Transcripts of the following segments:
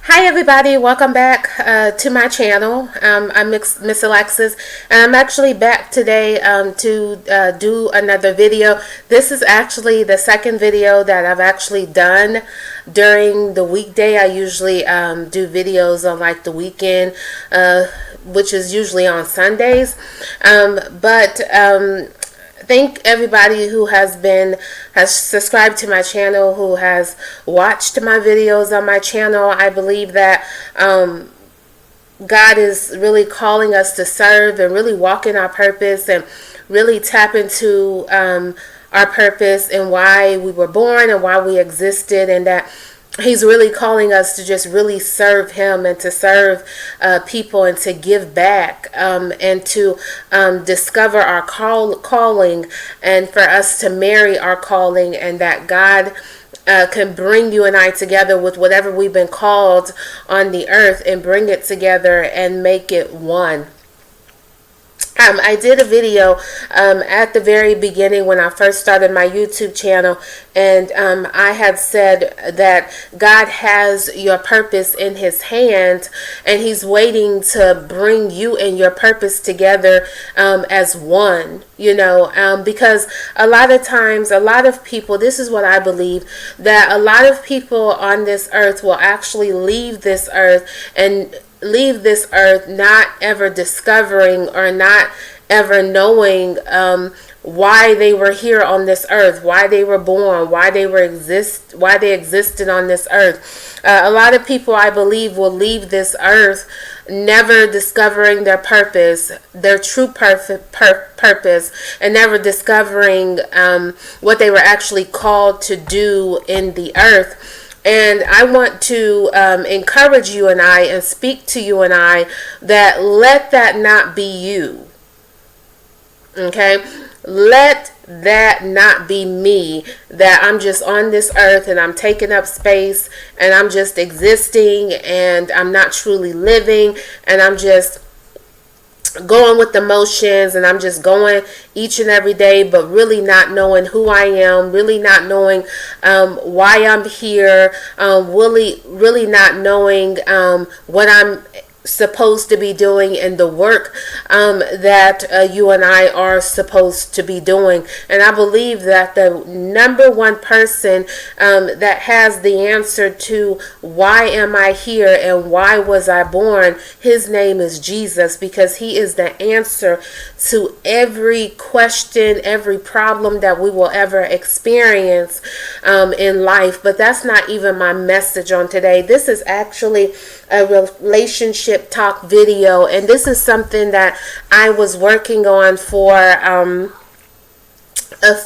Hi everybody, welcome back to my channel. I'm Miss Alexis, and I'm actually back today to do another video. This is actually the second video that I've actually done during the weekday. I usually do videos on like the weekend, which is usually on Sundays. But thank everybody who has subscribed to my channel, who has watched my videos on my channel. I believe that God is really calling us to serve and really walk in our purpose and really tap into our purpose and why we were born and why we existed, and that He's really calling us to just really serve Him and to serve people and to give back and to discover our calling, and for us to marry our calling, and that God can bring you and I together with whatever we've been called on the earth and bring it together and make it one. I did a video at the very beginning when I first started my YouTube channel, and I had said that God has your purpose in His hand, and He's waiting to bring you and your purpose together as one, because a lot of times, a lot of people, this is what I believe, that a lot of people on this earth will actually leave this earth not ever discovering or not ever knowing why they were here on this earth, why they were born, why they existed on this earth. A lot of people, I believe, will leave this earth never discovering their purpose, their true purpose, and never discovering what they were actually called to do in the earth. And I want to encourage you and I and speak to you and I that let that not be you. Okay? Let that not be me, that I'm just on this earth and I'm taking up space and I'm just existing and I'm not truly living and I'm just going with the motions and I'm just going each and every day, but really not knowing who I am, really not knowing why I'm here, really not knowing what I'm supposed to be doing and the work that you and I are supposed to be doing. And I believe that the number one person that has the answer to why am I here and why was I born, his name is Jesus, because he is the answer to every question, every problem that we will ever experience in life. But that's not even my message on today. This is actually a relationship talk video, and this is something that I was working on for a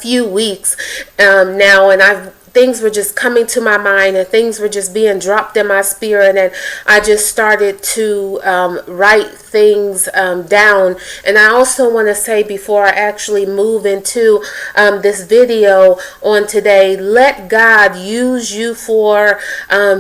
few weeks now, and things were just coming to my mind and things were just being dropped in my spirit, and I just started to write things down. And I also want to say, before I actually move into this video on today, let God use you for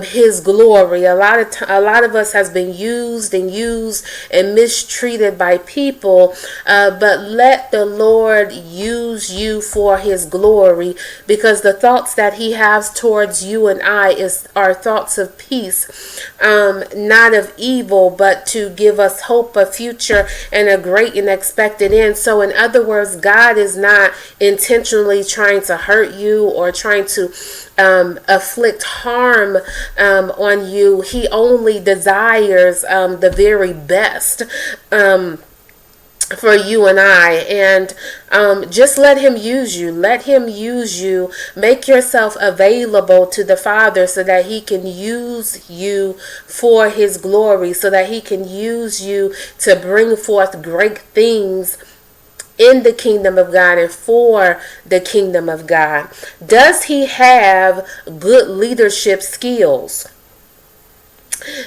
his glory. A lot of us has been used and mistreated by people, but let the Lord use you for his glory, because the thoughts that he has towards you and I are thoughts of peace, not of evil, but to give us hope, a future, and a great and expected end. So in other words, God is not intentionally trying to hurt you or trying to afflict harm on you. He only desires the very best for you and I, and just let him use you. Let him use you. Make yourself available to the Father so that he can use you for his glory, so that he can use you to bring forth great things in the kingdom of God and for the kingdom of God. Does he have good leadership skills?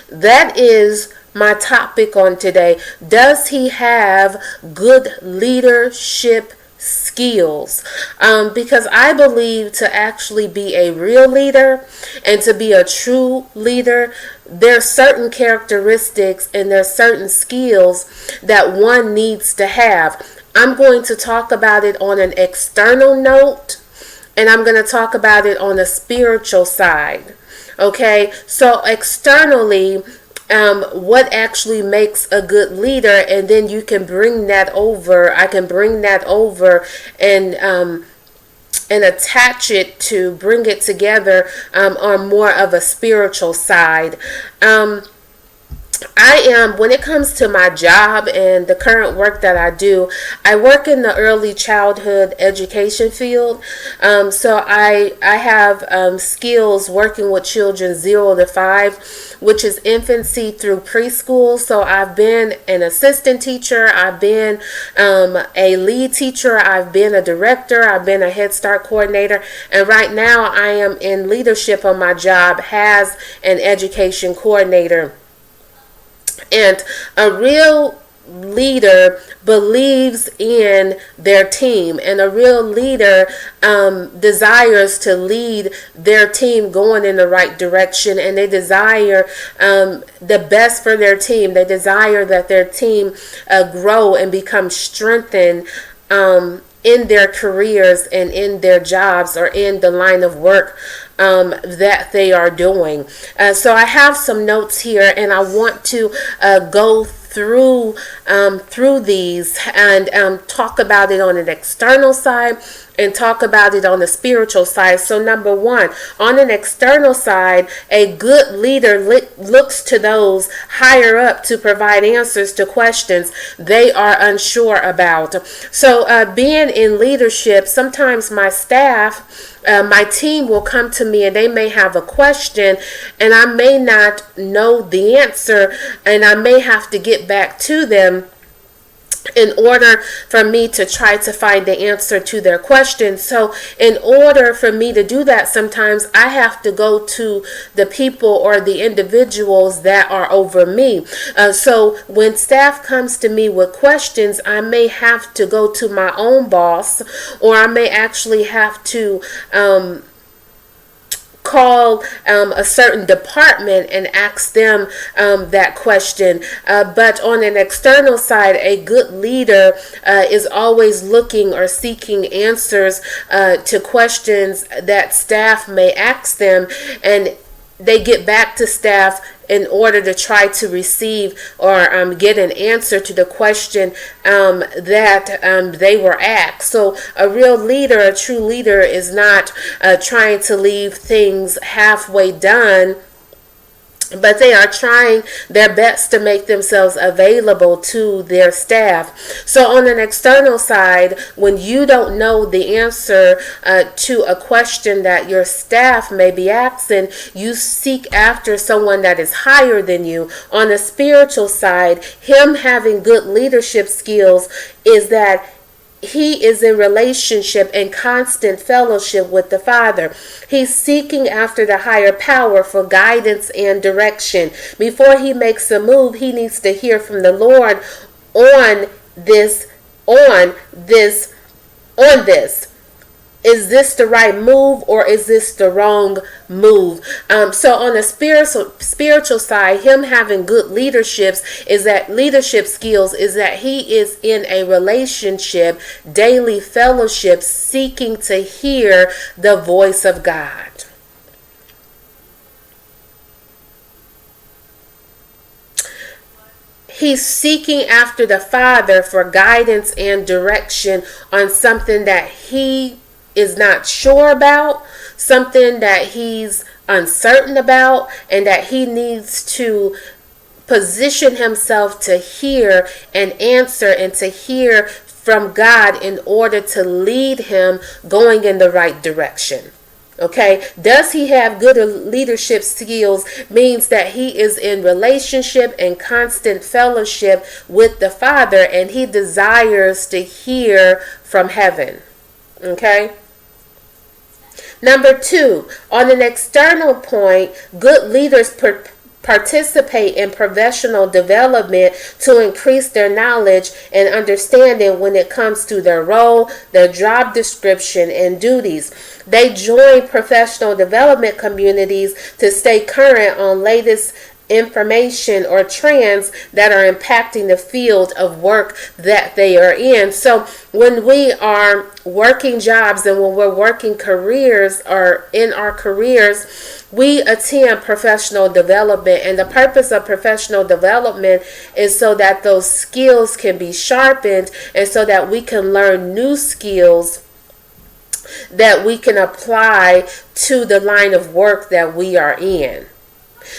That is my topic on today. Does he have good leadership skills? Because I believe to actually be a real leader and to be a true leader, there's certain characteristics and there's certain skills that one needs to have. I'm going to talk about it on an external note, and I'm going to talk about it on a spiritual side. Okay, so externally, what actually makes a good leader, and then you can bring that over. I can bring that over and attach it to bring it together on more of a spiritual side. When it comes to my job and the current work that I do, I work in the early childhood education field. So I have skills working with children 0 to 5, which is infancy through preschool. So I've been an assistant teacher, I've been a lead teacher, I've been a director, I've been a Head Start coordinator, and right now I am in leadership on my job as an education coordinator. And a real leader believes in their team, and a real leader desires to lead their team going in the right direction, and they desire the best for their team. They desire that their team grow and become strengthened in their careers and in their jobs or in the line of work that they are doing. So I have some notes here, and I want to go through these and talk about it on an external side and talk about it on the spiritual side. So number one, on an external side, a good leader looks to those higher up to provide answers to questions they are unsure about. So being in leadership, sometimes my staff, my team will come to me and they may have a question and I may not know the answer, and I may have to get back to them in order for me to try to find the answer to their question. So in order for me to do that, sometimes I have to go to the people or the individuals that are over me. So when staff comes to me with questions, I may have to go to my own boss, or I may actually have to call a certain department and ask them that question. But on an external side, a good leader is always looking or seeking answers to questions that staff may ask them, and they get back to staff in order to try to receive or get an answer to the question that they were asked. So a real leader, a true leader, is not trying to leave things halfway done, but they are trying their best to make themselves available to their staff. So on an external side, when you don't know the answer to a question that your staff may be asking, you seek after someone that is higher than you. On the spiritual side, him having good leadership skills is that he is in relationship and constant fellowship with the Father. He's seeking after the higher power for guidance and direction. Before he makes a move, he needs to hear from the Lord on this. Is this the right move, or is this the wrong move? So on the spiritual side, him having good leadership skills is that he is in a relationship, daily fellowship, seeking to hear the voice of God. He's seeking after the Father for guidance and direction on something that he is not sure about, something that he's uncertain about, and that he needs to position himself to hear and answer and to hear from God in order to lead him going in the right direction. Okay, does he have good leadership skills means that he is in relationship and constant fellowship with the Father, and he desires to hear from heaven. Okay. Number two, on an external point, good leaders participate in professional development to increase their knowledge and understanding when it comes to their role, their job description, and duties. They join professional development communities to stay current on latest information or trends that are impacting the field of work that they are in. So when we are working jobs and when we're working careers or in our careers, we attend professional development, and the purpose of professional development is so that those skills can be sharpened and so that we can learn new skills that we can apply to the line of work that we are in.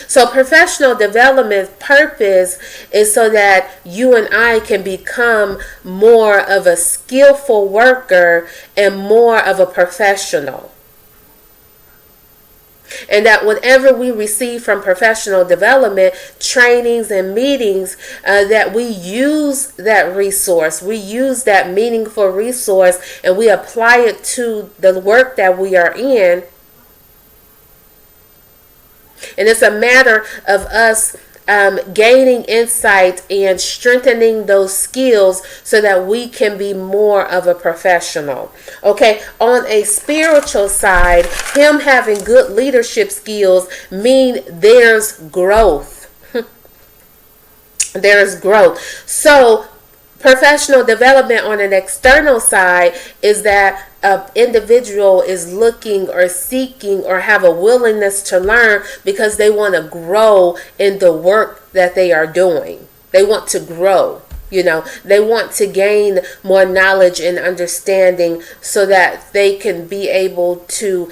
So professional development purpose is so that you and I can become more of a skillful worker and more of a professional. And that whatever we receive from professional development, trainings and meetings, that we use that resource, we use that meaningful resource, and we apply it to the work that we are in. And it's a matter of us gaining insight and strengthening those skills so that we can be more of a professional. Okay, on a spiritual side, him having good leadership skills mean there's growth. There's growth. So professional development on an external side is that an individual is looking or seeking or have a willingness to learn because they want to grow in the work that they are doing. They want to grow. They want to gain more knowledge and understanding so that they can be able to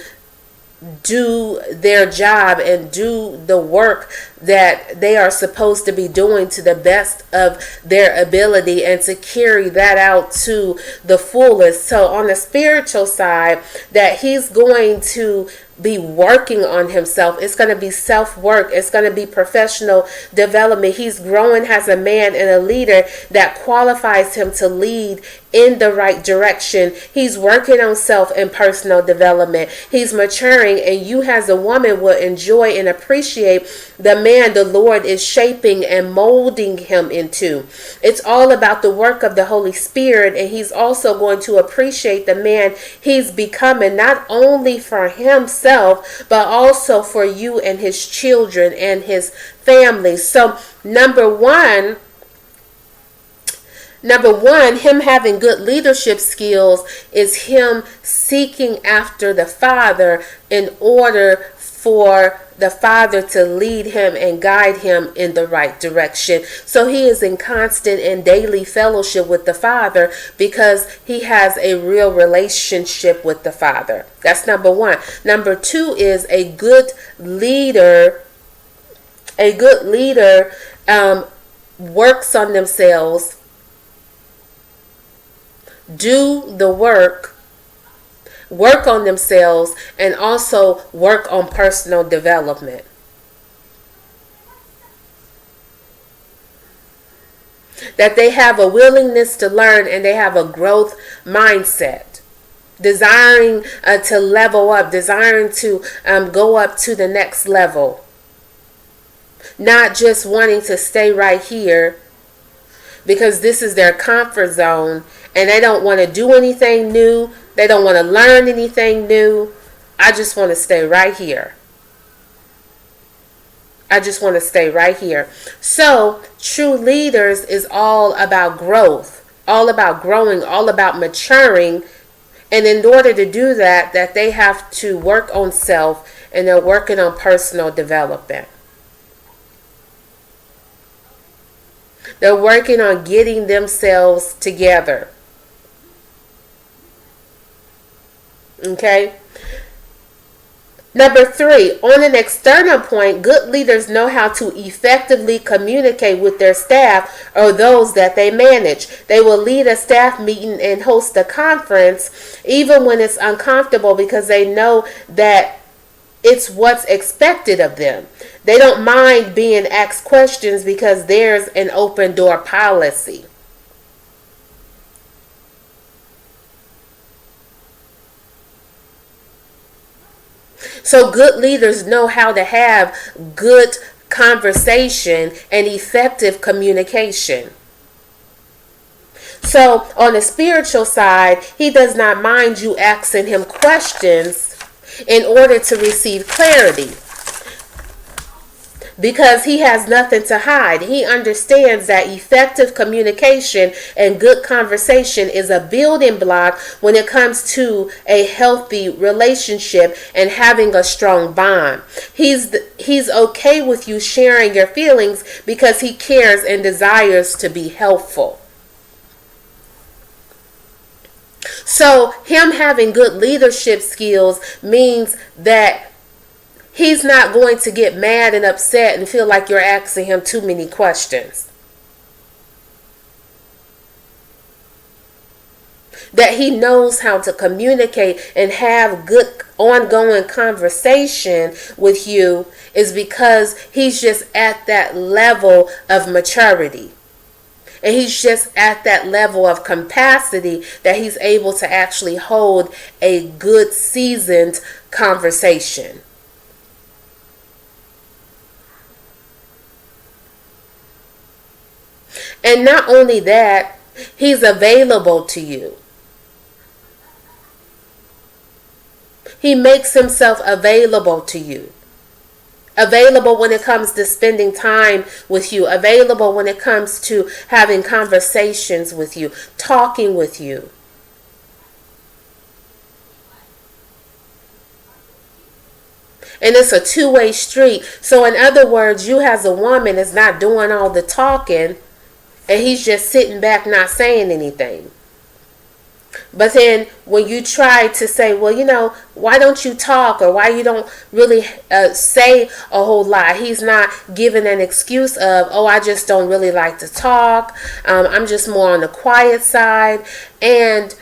do their job and do the work that they are supposed to be doing to the best of their ability and to carry that out to the fullest. So on the spiritual side, that he's going to be working on himself. It's going to be self-work. It's going to be professional development. He's growing as a man and a leader that qualifies him to lead in the right direction. He's working on self and personal development. He's maturing, and you as a woman will enjoy and appreciate the man the Lord is shaping and molding him into. It's all about the work of the Holy Spirit, and he's also going to appreciate the man he's becoming, not only for himself, but also for you and his children and his family. So number one, him having good leadership skills is him seeking after the Father in order for the Father to lead him and guide him in the right direction. So he is in constant and daily fellowship with the Father because he has a real relationship with the Father. That's number one. Number two is a good leader. A good leader works on themselves, do the work on themselves, and also work on personal development. That they have a willingness to learn and they have a growth mindset, desiring to level up, desiring to go up to the next level, not just wanting to stay right here because this is their comfort zone and they don't want to do anything new. They don't want to learn anything new. I just want to stay right here. I just want to stay right here. So true leaders is all about growth, all about growing, all about maturing. And in order to do that, they have to work on self, and they're working on personal development. They're working on getting themselves together. Okay. Number three, on an external point, good leaders know how to effectively communicate with their staff or those that they manage. They will lead a staff meeting and host a conference even when it's uncomfortable because they know that it's what's expected of them. They don't mind being asked questions because there's an open door policy. So good leaders know how to have good conversation and effective communication. So on the spiritual side, he does not mind you asking him questions in order to receive clarity. because he has nothing to hide. He understands that effective communication and good conversation is a building block when it comes to a healthy relationship and having a strong bond. He's okay with you sharing your feelings because he cares and desires to be helpful. So him having good leadership skills means that he's not going to get mad and upset and feel like you're asking him too many questions. That he knows how to communicate and have good ongoing conversation with you is because he's just at that level of maturity. And he's just at that level of capacity that he's able to actually hold a good, seasoned conversation. And not only that, he's available to you. He makes himself available to you. Available when it comes to spending time with you. Available when it comes to having conversations with you. Talking with you. And it's a two-way street. So in other words, you as a woman is not doing all the talking and he's just sitting back not saying anything. But then when you try to say, well, why don't you talk, or why you don't really say a whole lot, he's not giving an excuse of, oh, I just don't really like to talk. I'm just more on the quiet side. And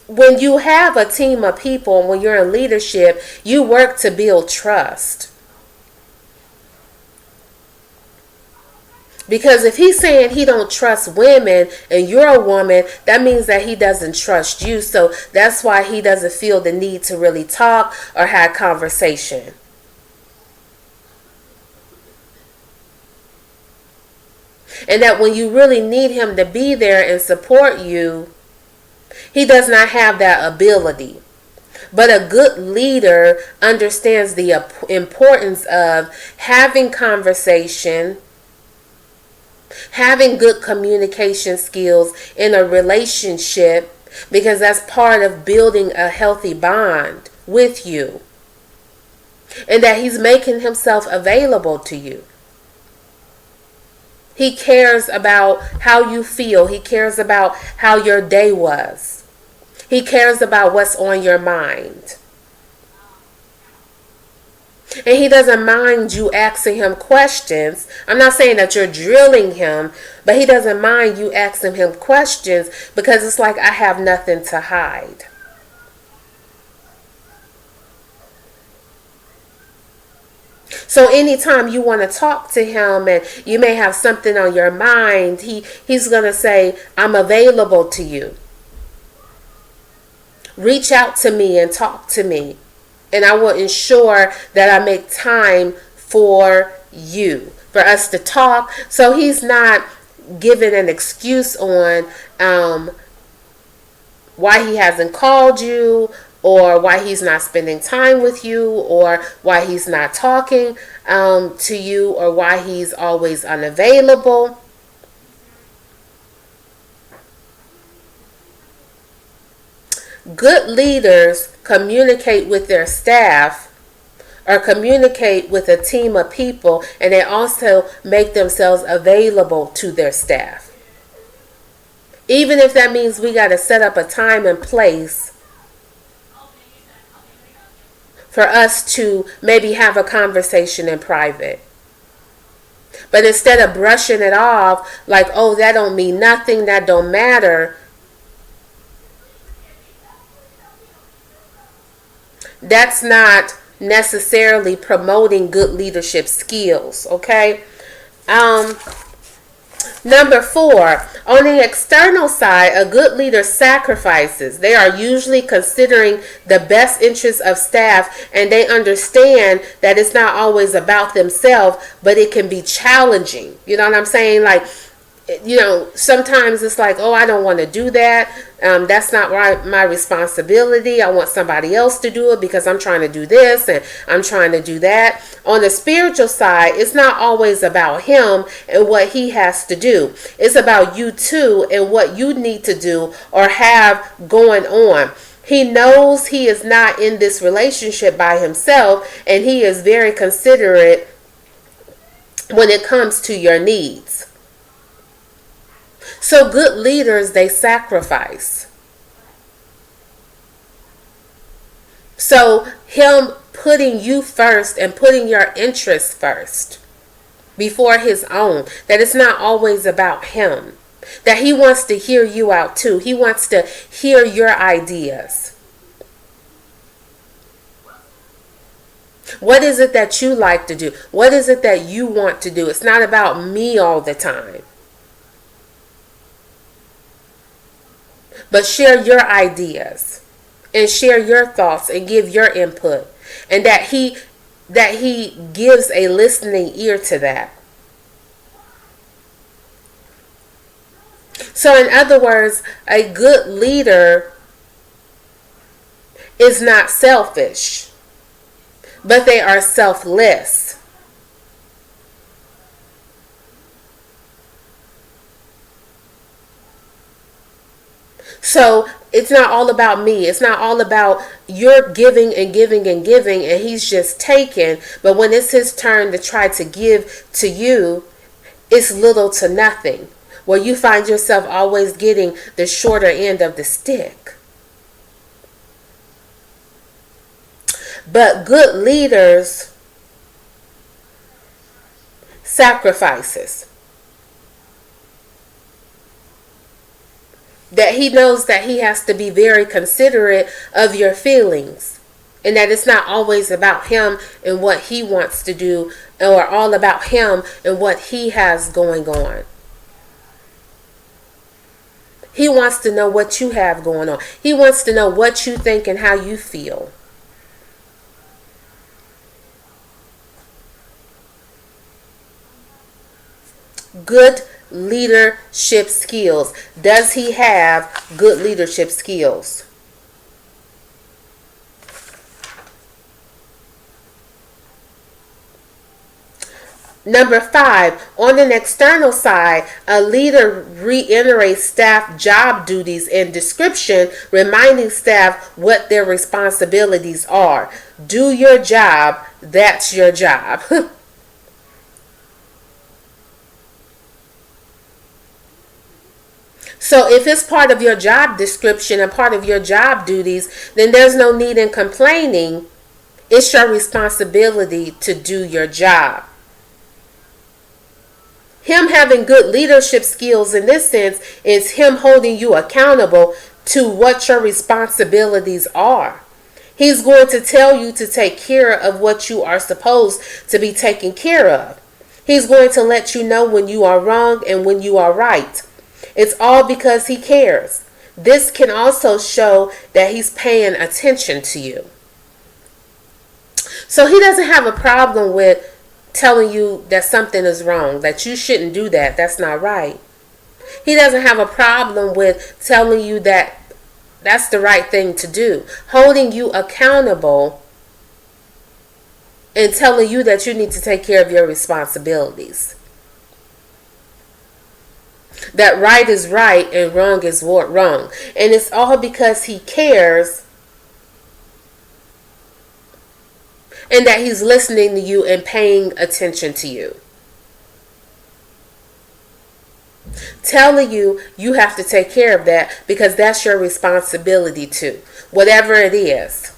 when you have a team of people, when you're in leadership, you work to build trust. Because if he's saying he don't trust women and you're a woman, that means that he doesn't trust you. So that's why he doesn't feel the need to really talk or have conversation. And that when you really need him to be there and support you, he does not have that ability. But a good leader understands the importance of having conversation, having good communication skills in a relationship, because that's part of building a healthy bond with you. And that he's making himself available to you. He cares about how you feel. He cares about how your day was. He cares about what's on your mind. And he doesn't mind you asking him questions. I'm not saying that you're drilling him, but he doesn't mind you asking him questions because it's like, I have nothing to hide. So anytime you want to talk to him and you may have something on your mind, he's going to say, I'm available to you. Reach out to me and talk to me. And I will ensure that I make time for you, for us to talk. So he's not giving an excuse on why he hasn't called you, or why he's not spending time with you, or why he's not talking to you, or why he's always unavailable. Good leaders communicate with their staff or communicate with a team of people, and they also make themselves available to their staff. Even if that means we got to set up a time and place for us to maybe have a conversation in private. But instead of brushing it off like, oh, that don't mean nothing, that don't matter, that's not necessarily promoting good leadership skills, okay? Number 4, on the external side, a good leader sacrifices. They are usually considering the best interests of staff, and they understand that it's not always about themselves, but it can be challenging. You know what I'm saying? Like, sometimes it's like, oh, I don't want to do that. That's not my responsibility. I want somebody else to do it because I'm trying to do this and I'm trying to do that. On the spiritual side, it's not always about him and what he has to do. It's about you too and what you need to do or have going on. He knows he is not in this relationship by himself, and he is very considerate when it comes to your needs. So good leaders, they sacrifice. So him putting you first and putting your interests first before his own, that it's not always about him. That he wants to hear you out too. He wants to hear your ideas. What is it that you like to do? What is it that you want to do? It's not about me all the time. But share your ideas and share your thoughts and give your input. And that he gives a listening ear to that. So in other words, a good leader is not selfish, but they are selfless. So it's not all about me. It's not all about you're giving and giving and giving and he's just taking. But when it's his turn to try to give to you, it's little to nothing. Where you find yourself always getting the shorter end of the stick. But good leaders sacrifices. That he knows that he has to be very considerate of your feelings. And that it's not always about him and what he wants to do, or all about him and what he has going on. He wants to know what you have going on. He wants to know what you think and how you feel. Good leadership skills. Does he have good leadership skills? Number 5, on an external side, a leader reiterates staff job duties and description, reminding staff what their responsibilities are. Do your job, that's your job. So if it's part of your job description and part of your job duties, then there's no need in complaining. It's your responsibility to do your job. Him having good leadership skills in this sense is him holding you accountable to what your responsibilities are. He's going to tell you to take care of what you are supposed to be taking care of. He's going to let you know when you are wrong and when you are right. It's all because he cares. This can also show that he's paying attention to you. So he doesn't have a problem with telling you that something is wrong, that you shouldn't do that, that's not right. He doesn't have a problem with telling you that that's the right thing to do, holding you accountable and telling you that you need to take care of your responsibilities. That right is right and wrong is wrong. And it's all because he cares and that he's listening to you and paying attention to you. Telling you you have to take care of that because that's your responsibility too. Whatever it is.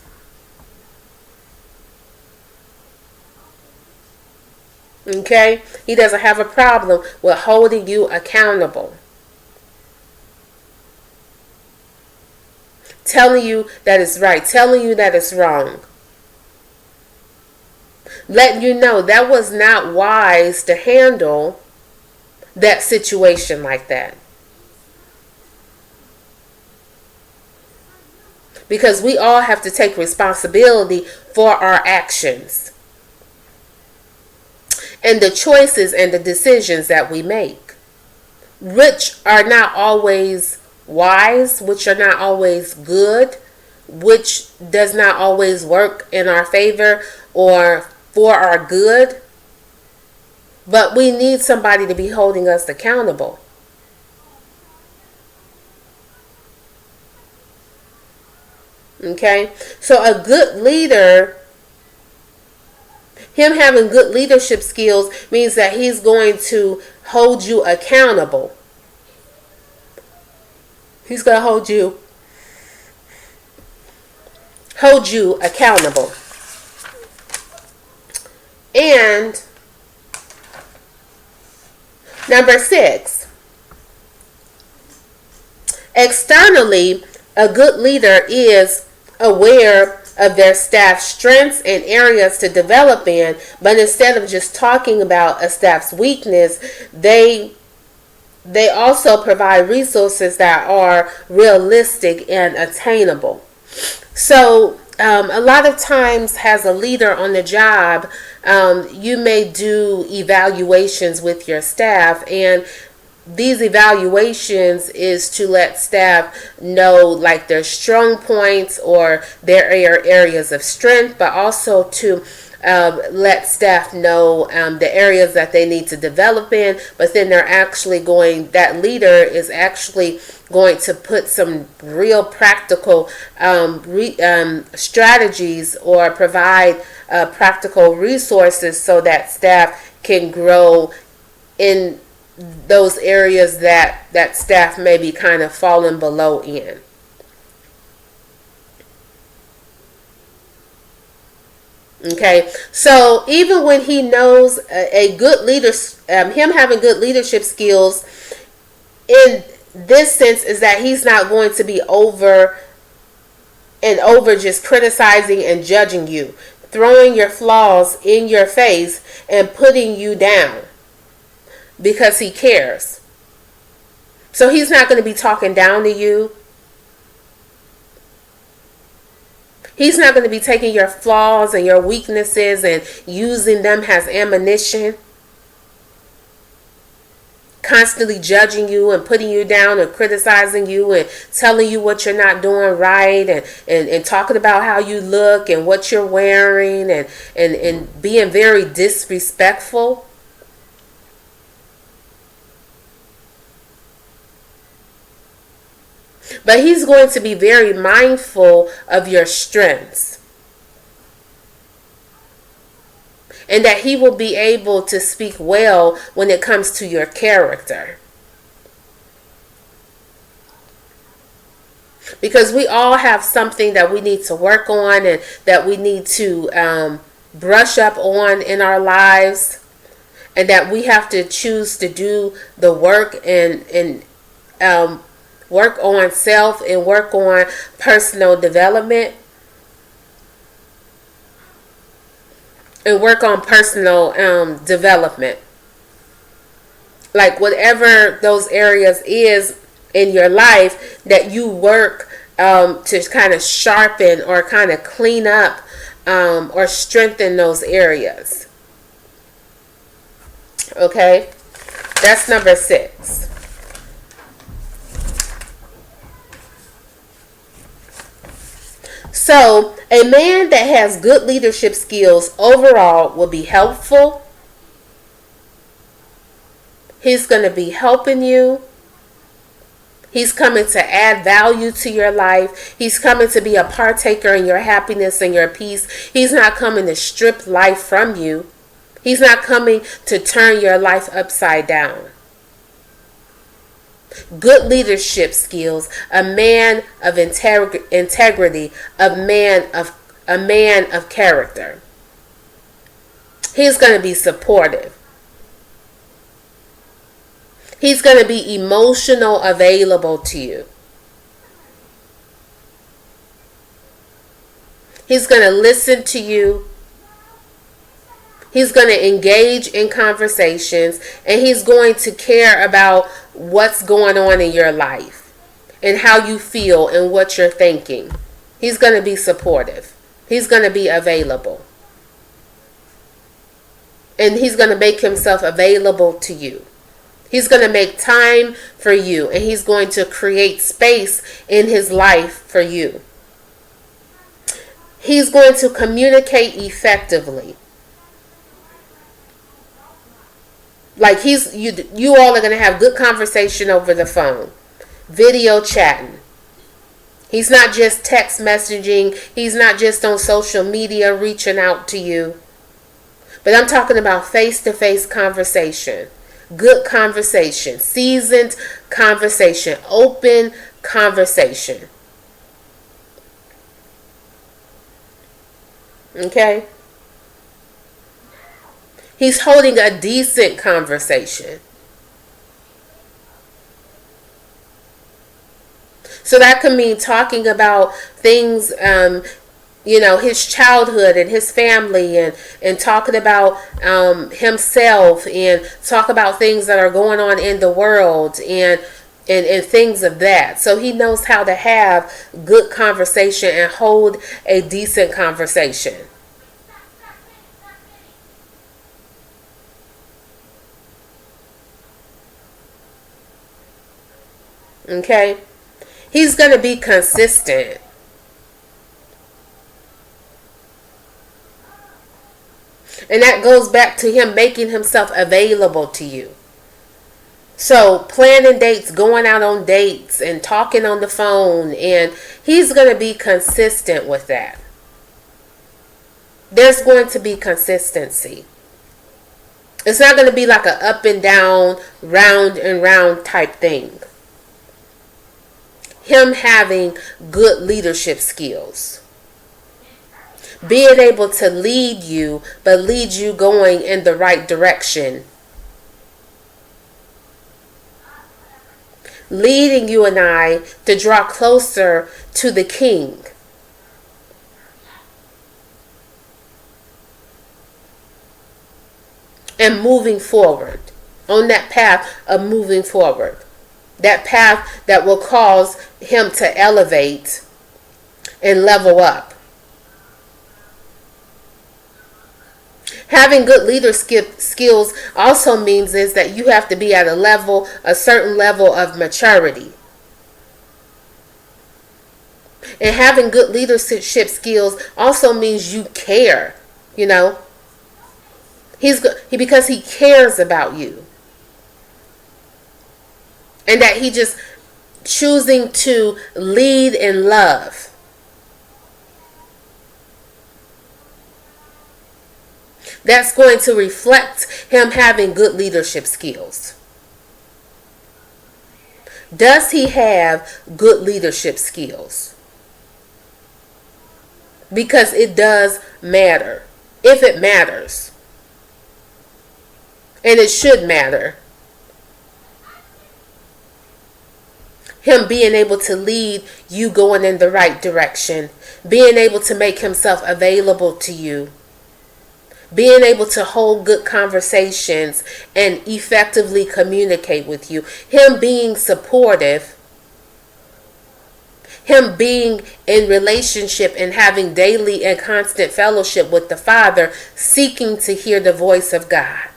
Okay? He doesn't have a problem with holding you accountable. Telling you that it's right. Telling you that it's wrong. Letting you know that was not wise to handle that situation like that. Because we all have to take responsibility for our actions and the choices and the decisions that we make. which are not always wise, which are not always good, which does not always work in our favor or for our good. But we need somebody to be holding us accountable. Okay? So a good leader, him having good leadership skills means that he's going to hold you accountable. He's going to hold you accountable. And number 6, externally, a good leader is aware of their staff's strengths and areas to develop in, but instead of just talking about a staff's weakness, they also provide resources that are realistic and attainable. So a lot of times as a leader on the job, you may do evaluations with your staff, and these evaluations is to let staff know like their strong points or their areas of strength, but also to let staff know the areas that they need to develop in. But then that leader is actually going to put some real practical strategies or provide practical resources so that staff can grow in those areas that staff may be kind of falling below in. Okay, so even when he knows a good leader, him having good leadership skills in this sense is that he's not going to be over just criticizing and judging you, throwing your flaws in your face and putting you down because he cares. So he's not going to be talking down to you. He's not going to be taking your flaws and your weaknesses and using them as ammunition, constantly judging you and putting you down and criticizing you and telling you what you're not doing right and talking about how you look and what you're wearing and being very disrespectful. But he's going to be very mindful of your strengths. And that he will be able to speak well when it comes to your character. Because we all have something that we need to work on and that we need to brush up on in our lives. And that we have to choose to do the work and work on self and work on personal development and work on personal development. Like whatever those areas is in your life that you work to kind of sharpen or kind of clean up or strengthen those areas. Okay, that's number 6. So, a man that has good leadership skills overall will be helpful. He's going to be helping you. He's coming to add value to your life. He's coming to be a partaker in your happiness and your peace. He's not coming to strip life from you. He's not coming to turn your life upside down. Good leadership skills, a man of integrity, a man of character. He's going to be supportive. He's going to be emotional available to you. He's going to listen to you. He's going to engage in conversations, and he's going to care about what's going on in your life and how you feel and what you're thinking. He's going to be supportive. He's going to be available. And he's going to make himself available to you. He's going to make time for you, and he's going to create space in his life for you. He's going to communicate effectively. Like you all are going to have good conversation over the phone, video chatting. He's not just text messaging. He's not just on social media reaching out to you. But I'm talking about face-to-face conversation. Good conversation. Seasoned conversation. Open conversation. Okay? He's holding a decent conversation. So that could mean talking about things, his childhood and his family, and talking about himself, and talk about things that are going on in the world, and things of that. So he knows how to have good conversation and hold a decent conversation. Okay? He's going to be consistent. And that goes back to him making himself available to you. So planning dates, going out on dates, and talking on the phone, and he's going to be consistent with that. There's going to be consistency. It's not going to be like an up and down, round and round type thing. Him having good leadership skills. Being able to lead you, but lead you going in the right direction. Leading you and I to draw closer to the King. And moving forward. On that path of moving forward. That path that will cause him to elevate and level up. Having good leadership skills also means is that you have to be at a certain level of maturity. And having good leadership skills also means you care, because he cares about you. And that he just choosing to lead in love. That's going to reflect him having good leadership skills. Does he have good leadership skills? Because it does matter. If it matters. And it should matter. Him being able to lead you going in the right direction. Being able to make himself available to you. Being able to hold good conversations and effectively communicate with you. Him being supportive. Him being in relationship and having daily and constant fellowship with the Father, seeking to hear the voice of God.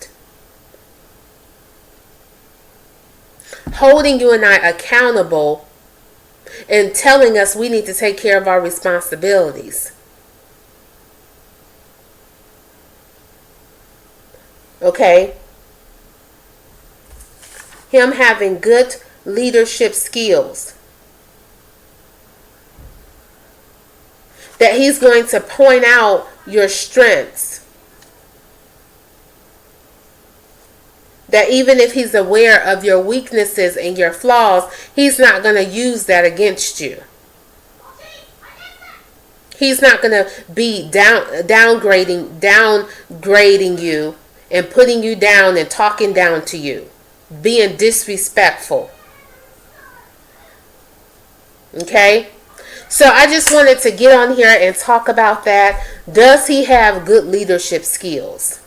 Holding you and I accountable and telling us we need to take care of our responsibilities. Okay? Him having good leadership skills. That he's going to point out your strengths. That even if he's aware of your weaknesses and your flaws, he's not going to use that against you. He's not going to be downgrading you and putting you down and talking down to you. Being disrespectful. Okay? So I just wanted to get on here and talk about that. Does he have good leadership skills?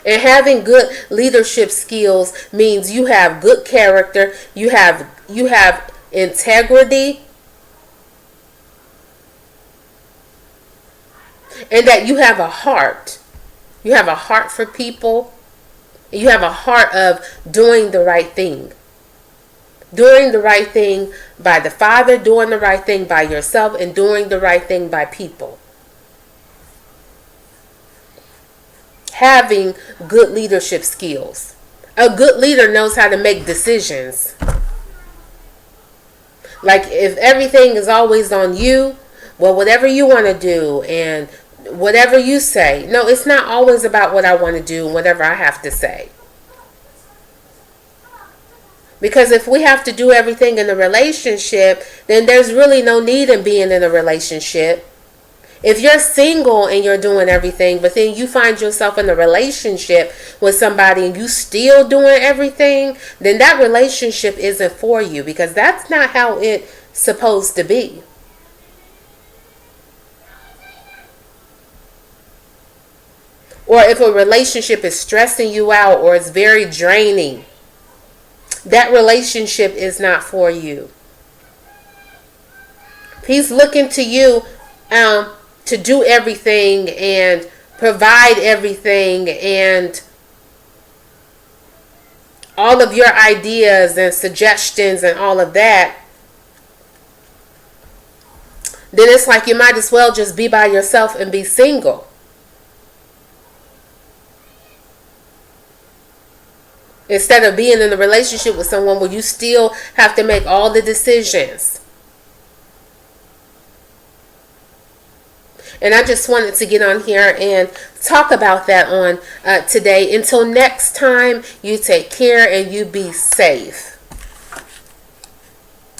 And having good leadership skills means you have good character, you have integrity, and that you have a heart You have a heart for people. You have a heart of doing the right thing. Doing the right thing by the Father, doing the right thing by yourself, and doing the right thing by people. Having good leadership skills. A good leader knows how to make decisions. Like, if everything is always on you, well, whatever you want to do and whatever you say. No, it's not always about what I want to do and whatever I have to say. Because if we have to do everything in a relationship, then there's really no need in being in a relationship. If you're single and you're doing everything, but then you find yourself in a relationship with somebody and you still doing everything, then that relationship isn't for you, because that's not how it's supposed to be. Or if a relationship is stressing you out or it's very draining, that relationship is not for you. He's looking to you to do everything and provide everything, and all of your ideas and suggestions and all of that. Then it's like you might as well just be by yourself and be single. Instead of being in a relationship with someone where you still have to make all the decisions. And I just wanted to get on here and talk about that on today. Until next time, you take care and you be safe.